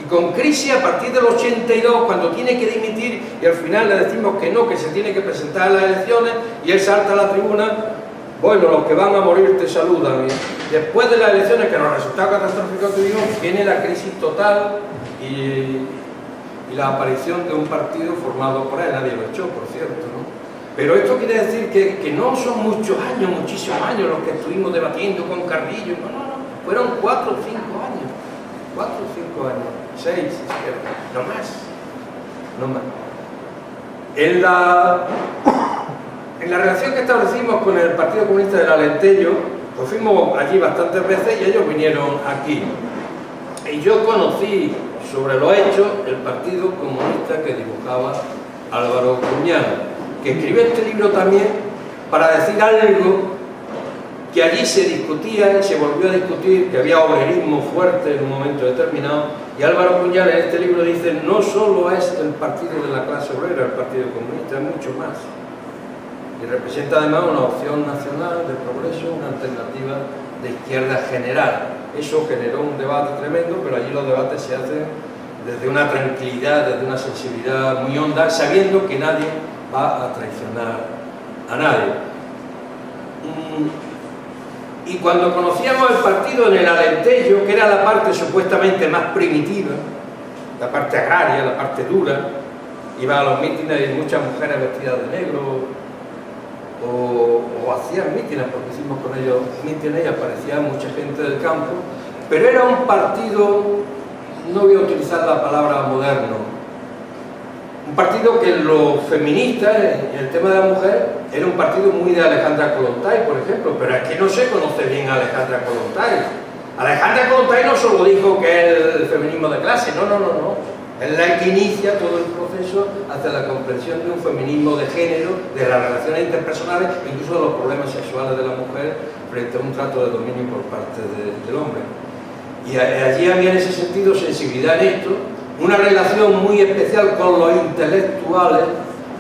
Y con crisis a partir del 82, cuando tiene que dimitir, y al final le decimos que no, que se tiene que presentar a las elecciones, y él salta a la tribuna. Bueno, los que van a morir te saludan. Y después de las elecciones, que los resultados catastróficos tuvimos, viene la crisis total y la aparición de un partido formado por él. Nadie lo echó, por cierto, ¿no? Pero esto quiere decir que no son muchos años, muchísimos años los que estuvimos debatiendo con Carrillo. No. Fueron 4 o 5 años. 4 o 5 años. 6, no más. No más. En la relación que establecimos con el Partido Comunista del Alentejo, pues fuimos allí bastantes veces y ellos vinieron aquí. Y yo conocí sobre los hechos el Partido Comunista que dibujaba Álvaro Cuñado, que escribió este libro también para decir algo que allí se discutía y se volvió a discutir, que había obrerismo fuerte en un momento determinado. Y Álvaro Cuñado en este libro dice: no solo es el partido de la clase obrera, el Partido Comunista, es mucho más. Y representa además una opción nacional de progreso, una alternativa de izquierda general. Eso generó un debate tremendo, pero allí los debates se hacen desde una tranquilidad, desde una sensibilidad muy honda, sabiendo que nadie va a traicionar a nadie. Y cuando conocíamos el partido en el Alentejo, que era la parte supuestamente más primitiva, la parte agraria, la parte dura, iba a los mítines y muchas mujeres vestidas de negro, o hacían mítines, porque hicimos con ellos mítines y aparecía mucha gente del campo, pero era un partido, no voy a utilizar la palabra moderno, un partido que en lo feminista, en el tema de la mujer, era un partido muy de Alejandra Kollontai, por ejemplo, pero es que no se conoce bien a Alejandra Kollontai. Alejandra Kollontai no solo dijo que es el feminismo de clase, no. Es la que inicia todo el proceso hacia la comprensión de un feminismo de género, de las relaciones interpersonales, incluso de los problemas sexuales de la mujer frente a un trato de dominio por parte del hombre. Y allí había en ese sentido sensibilidad en esto, una relación muy especial con los intelectuales,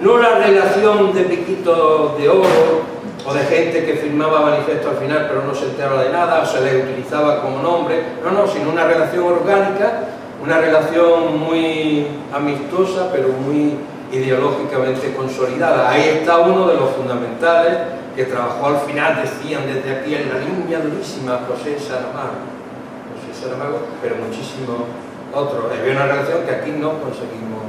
no una relación de piquitos de oro o de gente que firmaba manifiesto al final pero no se enteraba de nada o se les utilizaba como nombre, no, sino una relación orgánica, una relación muy amistosa pero muy ideológicamente consolidada. Ahí está uno de los fundamentales que trabajó al final, decían desde aquí, en la línea durísima, José Saramago, pero muchísimos otros. Había una relación que aquí no conseguimos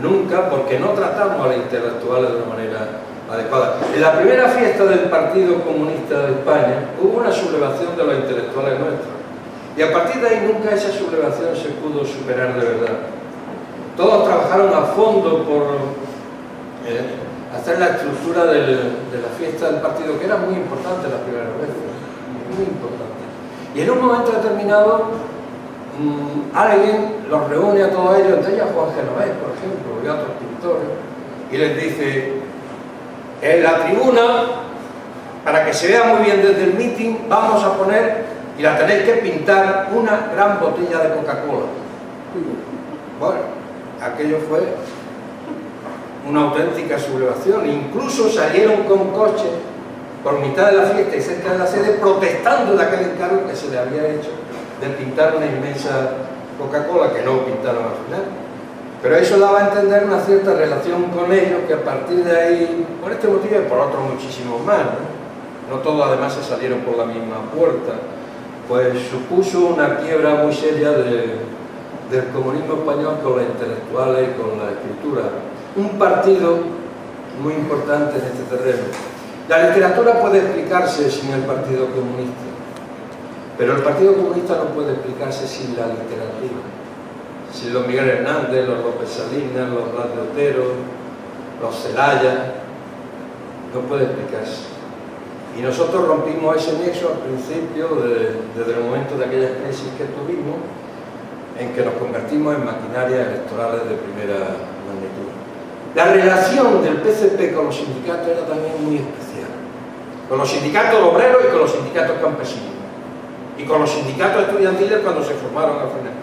nunca porque no tratamos a los intelectuales de una manera adecuada. En la primera fiesta del Partido Comunista de España hubo una sublevación de los intelectuales nuestros y a partir de ahí nunca esa sublevación se pudo superar de verdad. Todos trabajaron a fondo por hacer la estructura de la fiesta del partido, que era muy importante la primera vez, muy importante. Y en un momento determinado alguien los reúne a todos ellos, entre ellos Juan Genovés, por ejemplo, y otros pintores, y les dice: en la tribuna, para que se vea muy bien desde el meeting, vamos a poner, y la tenéis que pintar, una gran botella de Coca-Cola. Bueno, aquello fue una auténtica sublevación. Incluso salieron con coches por mitad de la fiesta y cerca de la sede protestando de aquel encargo que se le había hecho de pintar una inmensa Coca-Cola, que no pintaron al final. Pero eso daba a entender una cierta relación con ellos, que a partir de ahí, por este motivo y por otros muchísimos más, no todos además se salieron por la misma puerta, pues supuso una quiebra muy seria de del comunismo español con los intelectuales y con la escritura. Un partido muy importante en este terreno. La literatura puede explicarse sin el Partido Comunista, pero el Partido Comunista no puede explicarse sin la literatura. Sin los Miguel Hernández, los López Salinas, los Blas de Otero, los Celaya, no puede explicarse. Y nosotros rompimos ese nexo al principio, desde el momento de aquella crisis que tuvimos, en que nos convertimos en maquinarias electorales de primera magnitud. La relación del PCP con los sindicatos era también muy especial. Con los sindicatos obreros y con los sindicatos campesinos. Y con los sindicatos estudiantiles cuando se formaron al final.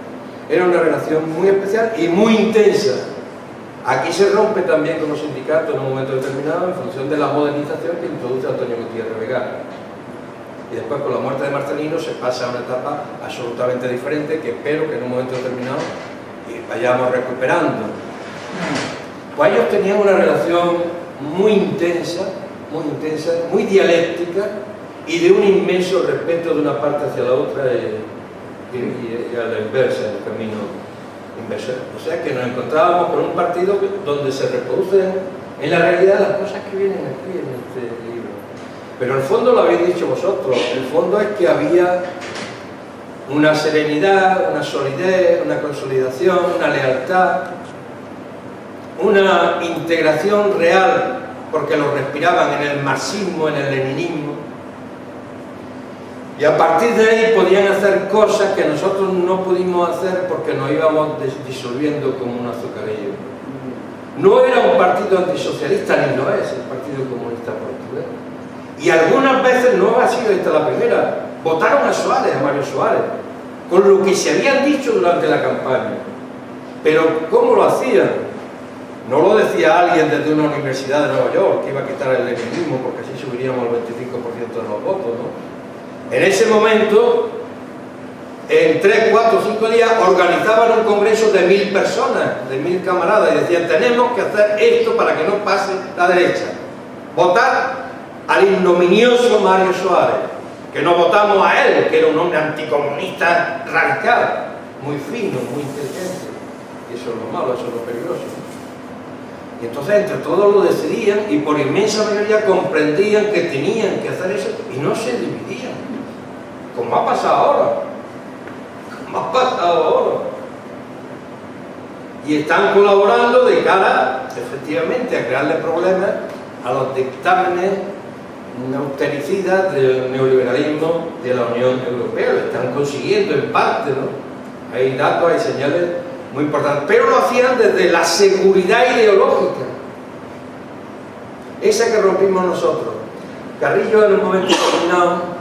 Era una relación muy especial y muy intensa. Aquí se rompe también con los sindicatos en un momento determinado en función de la modernización que introduce Antonio Gutiérrez Vergara. Y después, con la muerte de Marcelino, se pasa a una etapa absolutamente diferente que espero que en un momento determinado vayamos recuperando. Pues ellos tenían una relación muy intensa, muy dialéctica y de un inmenso respeto de una parte hacia la otra y a la inversa, en el camino inverso. O sea que nos encontrábamos con un partido donde se reproducen en la realidad las cosas que vienen aquí en este libro. Pero el fondo lo habéis dicho vosotros, el fondo es que había una serenidad, una solidez, una consolidación, una lealtad, una integración real, porque lo respiraban en el marxismo, en el leninismo, y a partir de ahí podían hacer cosas que nosotros no pudimos hacer porque nos íbamos disolviendo como un azucarillo. No era un partido antisocialista, ni lo es el Partido Comunista Portugués. Y algunas veces, no ha sido esta la primera, votaron a Suárez, a Mario Suárez, con lo que se habían dicho durante la campaña. Pero ¿cómo lo hacían? No lo decía alguien desde una universidad de Nueva York, que iba a quitar el leninismo porque así subiríamos el 25% de los votos, ¿no? En ese momento, en 3, 4, 5 días, organizaban un congreso de 1000 personas, de 1000 camaradas, y decían, tenemos que hacer esto para que no pase la derecha. Votar al ignominioso Mario Suárez, que no votamos a él, que era un hombre anticomunista radical, muy fino, muy inteligente. Y eso es lo malo, eso es lo peligroso. Y entonces entre todos lo decidían y por inmensa mayoría comprendían que tenían que hacer eso y no se dividían. Como ha pasado ahora. Y están colaborando de cara, efectivamente, a crearle problemas a los dictámenes austericidas del neoliberalismo de la Unión Europea. Lo están consiguiendo en parte, ¿no? Hay datos, hay señales muy importantes, pero lo hacían desde la seguridad ideológica, esa que rompimos nosotros. Carrillo, en un momento determinado,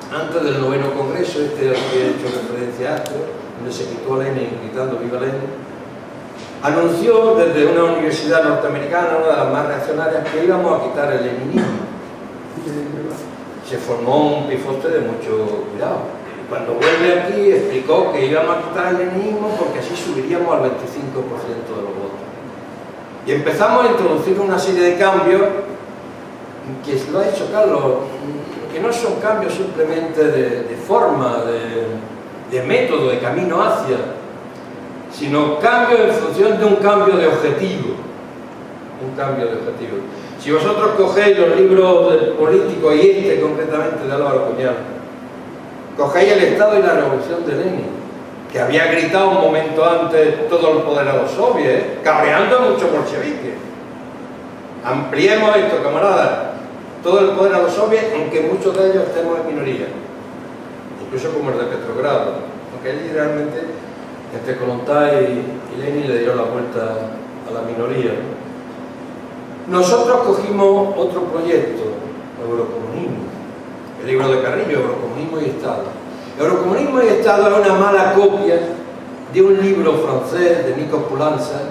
antes del 9º Congreso, al que he hecho referencia antes, donde se quitó a Lenin gritando "Viva Lenin", anunció desde una universidad norteamericana, una de las más reaccionarias, que íbamos a quitar el leninismo. Se formó un pifoste de mucho cuidado. Cuando vuelve aquí explicó que íbamos a quitar el leninismo porque así subiríamos al 25% de los votos. Y empezamos a introducir una serie de cambios que lo ha hecho Carlos, que no son cambios simplemente de forma, de método, de camino hacia, sino cambios en función de un cambio de objetivo. Un cambio de objetivo. Si vosotros cogéis los libros políticos y este concretamente de Álvaro Cuñado, cogéis el Estado y la Revolución de Lenin, que había gritado un momento antes todo el poder a los soviets, cabreando a muchos bolcheviques. Ampliemos esto, camaradas, todo el poder a los soviets, aunque muchos de ellos estemos en minoría, incluso como el de Petrogrado, aunque allí realmente entre Kollontai y Lenin le dieron la vuelta a la minoría. Nosotros cogimos otro proyecto, Eurocomunismo, el libro de Carrillo, Eurocomunismo y Estado. Eurocomunismo y Estado es una mala copia de un libro francés de Nikos Poulantzas,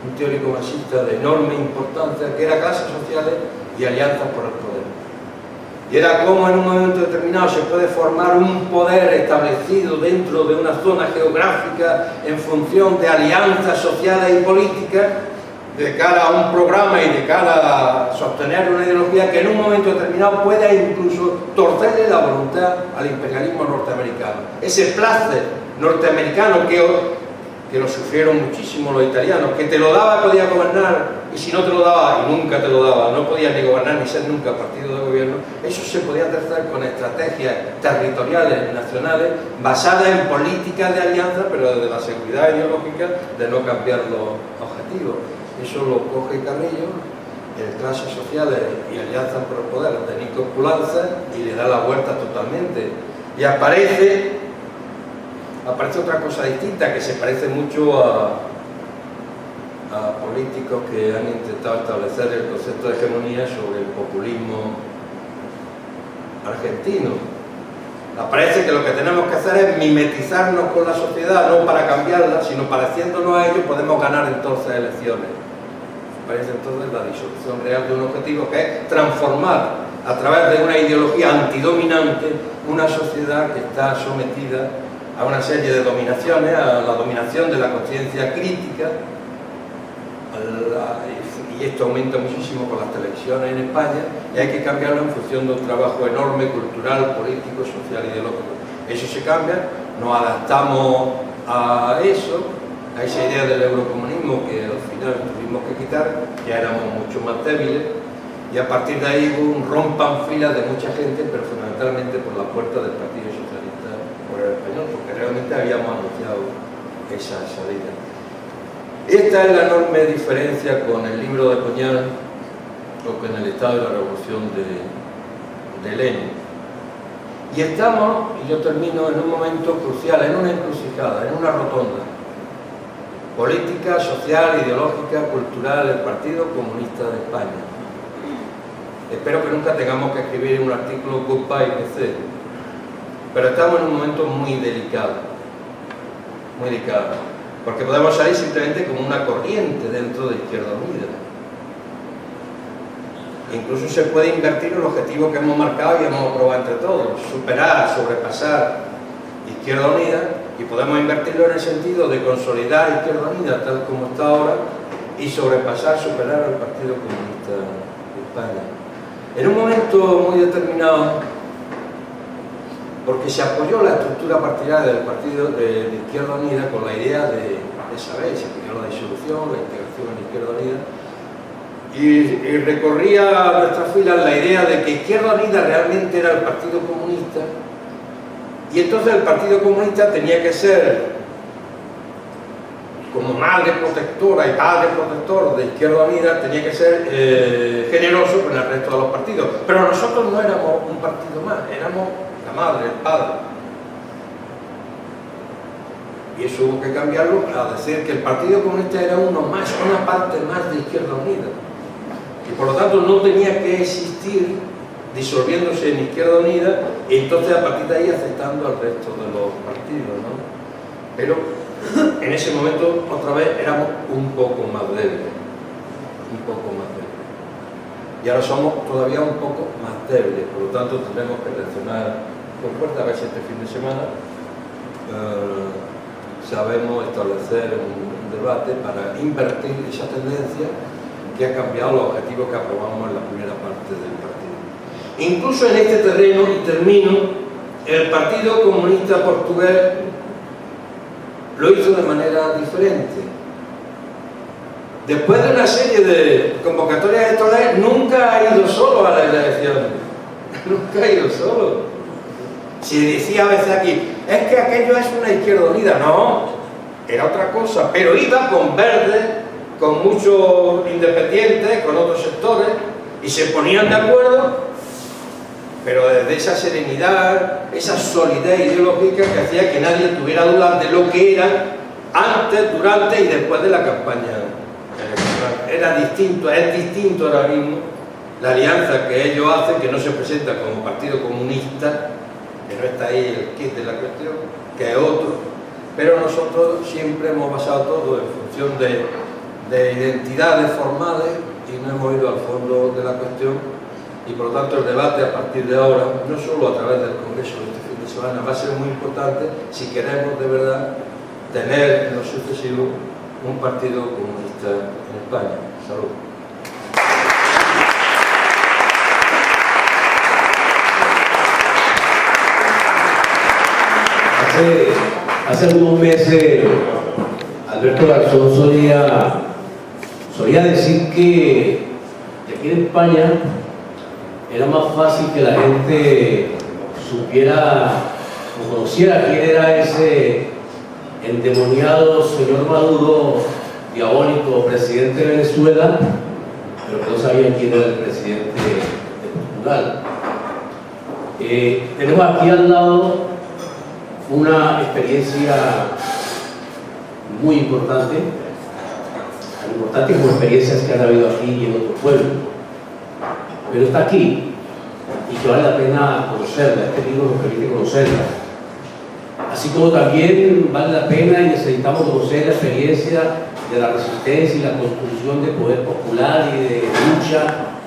un teórico marxista de enorme importancia, que era Clases Sociales y Alianzas por el Poder. Y era como en un momento determinado se puede formar un poder establecido dentro de una zona geográfica en función de alianzas sociales y políticas de cara a un programa y de cara a sostener una ideología que en un momento determinado pueda incluso torcerle la voluntad al imperialismo norteamericano. Ese placer norteamericano que que lo sufrieron muchísimo los italianos, que te lo daba podía gobernar, y si no te lo daba, y nunca te lo daba, no podías ni gobernar ni ser nunca partido de gobierno. Eso se podía hacer con estrategias territoriales nacionales basadas en políticas de alianza, pero desde la seguridad ideológica de no cambiar los objetivos. Eso lo coge Carrillo, el Clases Sociales y Alianza por el Poder de Nico Pulanza, y le da la vuelta totalmente. Y aparece otra cosa distinta, que se parece mucho a políticos que han intentado establecer el concepto de hegemonía sobre el populismo argentino. Parece que lo que tenemos que hacer es mimetizarnos con la sociedad, no para cambiarla, sino pareciéndonos a ellos podemos ganar entonces elecciones. Parece entonces la disolución real de un objetivo, que es transformar a través de una ideología antidominante una sociedad que está sometida a una serie de dominaciones, a la dominación de la conciencia crítica, y esto aumenta muchísimo con las televisiones en España, y hay que cambiarlo en función de un trabajo enorme, cultural, político, social, ideológico. Eso se cambia, nos adaptamos a eso, a esa idea del eurocomunismo que al final tuvimos que quitar, ya éramos mucho más débiles, y a partir de ahí hubo un rompan filas de mucha gente, pero fundamentalmente por la puerta del Partido Socialista Obrero Español, porque realmente habíamos anunciado esa salida. Esta es la enorme diferencia con el libro de Puñal o con el Estado de la Revolución de Lenin. Y estamos, y yo termino, en un momento crucial, en una encrucijada, en una rotonda política, social, ideológica, cultural, el Partido Comunista de España. Espero que nunca tengamos que escribir un artículo Goodbye PC, pero estamos en un momento muy delicado, porque podemos salir simplemente como una corriente dentro de Izquierda Unida. Incluso se puede invertir el objetivo que hemos marcado y hemos aprobado entre todos, superar, sobrepasar Izquierda Unida, y podemos invertirlo en el sentido de consolidar Izquierda Unida tal como está ahora y sobrepasar, superar al Partido Comunista de España. En un momento muy determinado, porque se apoyó la estructura partidaria del Partido de Izquierda Unida con la idea de saber, se apoyó la disolución, la integración en Izquierda Unida, y recorría a nuestras filas la idea de que Izquierda Unida realmente era el Partido Comunista, y entonces el Partido Comunista tenía que ser, como madre protectora y padre protector de Izquierda Unida, tenía que ser generoso con el resto de los partidos. Pero nosotros no éramos un partido más, éramos la madre, el padre. Y eso hubo que cambiarlo a decir que el Partido Comunista era uno más, una parte más de Izquierda Unida. Y por lo tanto no tenía que existir disolviéndose en Izquierda Unida, y entonces a partir de ahí aceptando al resto de los partidos, ¿no? Pero en ese momento otra vez éramos un poco más débiles, y ahora somos todavía un poco más débiles, por lo tanto tendremos que reaccionar con fuerza. A ver si este fin de semana sabemos establecer un debate para invertir esa tendencia que ha cambiado los objetivos que aprobamos en la primera parte del partido. Incluso en este terreno, y termino, el Partido Comunista Portugués lo hizo de manera diferente. Después de una serie de convocatorias electorales, nunca ha ido solo a las elecciones. Nunca ha ido solo. Se decía a veces aquí, es que aquello es una Izquierda Unida. No, era otra cosa, pero iba con Verde, con muchos independientes, con otros sectores, y se ponían de acuerdo, pero desde esa serenidad, esa solidez ideológica que hacía que nadie tuviera dudas de lo que era antes, durante y después de la campaña electoral. Era distinto, es distinto ahora mismo la alianza que ellos hacen, que no se presenta como Partido Comunista, que no está ahí el kit de la cuestión, que es otro, pero nosotros siempre hemos basado todo en función de identidades formales y no hemos ido al fondo de la cuestión. Y por lo tanto el debate a partir de ahora, no solo a través del Congreso de este fin de semana, va a ser muy importante si queremos de verdad tener en lo sucesivo un partido comunista en España. Salud. Hace algunos meses Alberto Garzón solía decir que aquí en España era más fácil que la gente supiera o conociera quién era ese endemoniado señor Maduro, diabólico presidente de Venezuela, pero que no sabían quién era el presidente de Portugal. Tenemos aquí al lado una experiencia muy importante, tan importante como experiencias que han habido aquí y en otros pueblos, pero está aquí y que vale la pena conocerla. Este libro nos permite conocerla, así como también vale la pena y necesitamos conocer la experiencia de la resistencia y la construcción de poder popular y de lucha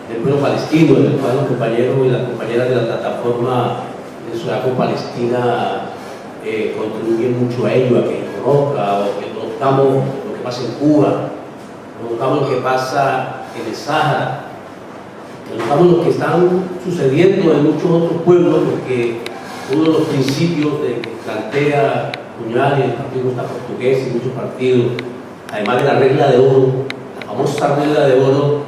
del pueblo palestino, del cual los compañeros y las compañeras de la plataforma de Sudaco-Palestina contribuyen mucho a ello, a que conozca o que conozcamos lo que pasa en Cuba, conozcamos lo que pasa en el Sáhara, conozcamos lo que están sucediendo en muchos otros pueblos, porque uno de los principios que plantea Puñal y el Partido Comunista Portugués y muchos partidos, además de la regla de oro, la famosa regla de oro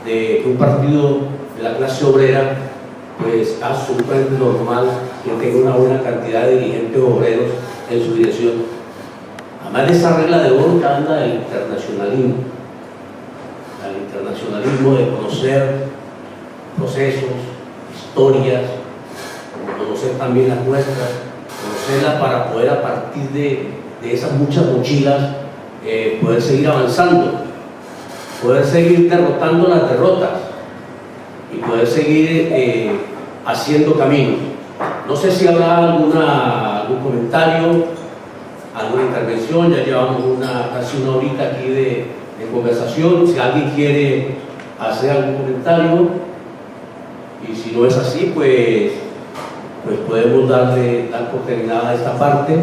de que un partido de la clase obrera pues es absolutamente normal que tenga una buena cantidad de dirigentes obreros en su dirección. Además de esa regla de oro que anda el internacionalismo de conocer procesos, historias, conocer también las nuestras, conocerlas para poder a partir de esas muchas mochilas poder seguir avanzando, poder seguir derrotando las derrotas y poder seguir haciendo camino. No sé si habrá algún comentario, alguna intervención. Ya llevamos casi una horita aquí de conversación. Si alguien quiere hacer algún comentario, y si no es así, pues podemos dar por terminada esta parte.